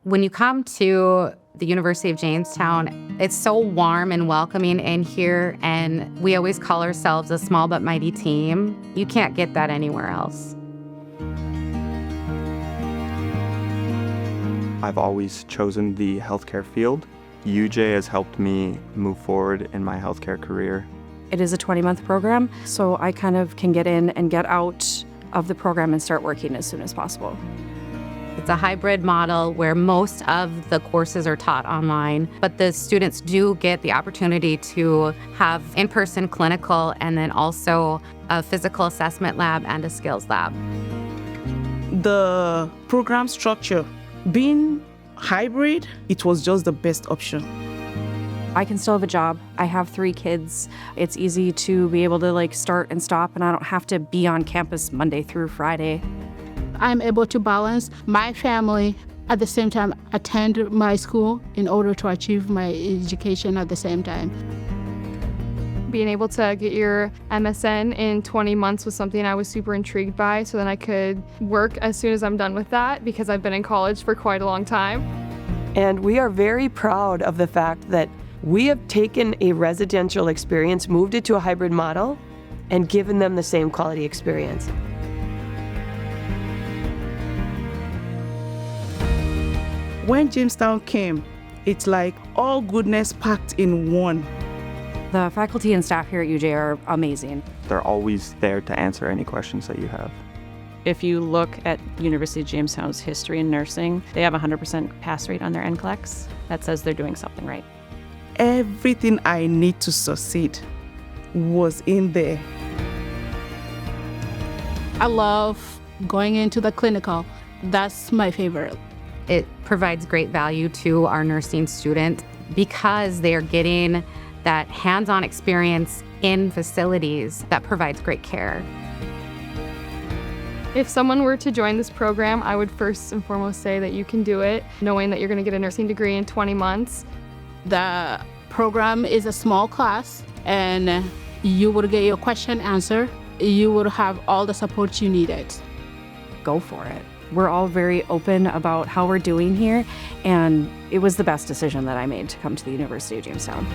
When you come to the University of Jamestown, it's so warm and welcoming in here, and we always call ourselves a small but mighty team. You can't get that anywhere else. I've always chosen the healthcare field. UJ has helped me move forward in my healthcare career. It is a 20-month program, so I kind of can get in and get out of the program and start working as soon as possible. It's a hybrid model where most of the courses are taught online, but the students do get the opportunity to have in-person clinical and then also a physical assessment lab and a skills lab. The program structure, being hybrid, it was just the best option. I can still have a job. I have 3 kids. It's easy to be able to start and stop, and I don't have to be on campus Monday through Friday. I'm able to balance my family at the same time attend my school in order to achieve my education at the same time. Being able to get your MSN in 20 months was something I was super intrigued by, so then I could work as soon as I'm done with that because I've been in college for quite a long time. And we are very proud of the fact that we have taken a residential experience, moved it to a hybrid model, and given them the same quality experience. When Jamestown came, it's like all goodness packed in one. The faculty and staff here at UJ are amazing. They're always there to answer any questions that you have. If you look at University of Jamestown's history in nursing, they have a 100% pass rate on their NCLEX. That says they're doing something right. Everything I need to succeed was in there. I love going into the clinical. That's my favorite. It provides great value to our nursing students because they are getting that hands-on experience in facilities that provides great care. If someone were to join this program, I would first and foremost say that you can do it, knowing that you're going to get a nursing degree in 20 months. The program is a small class, and you would get your question answered. You would have all the support you needed. Go for it. We're all very open about how we're doing here, and it was the best decision that I made to come to the University of Jamestown.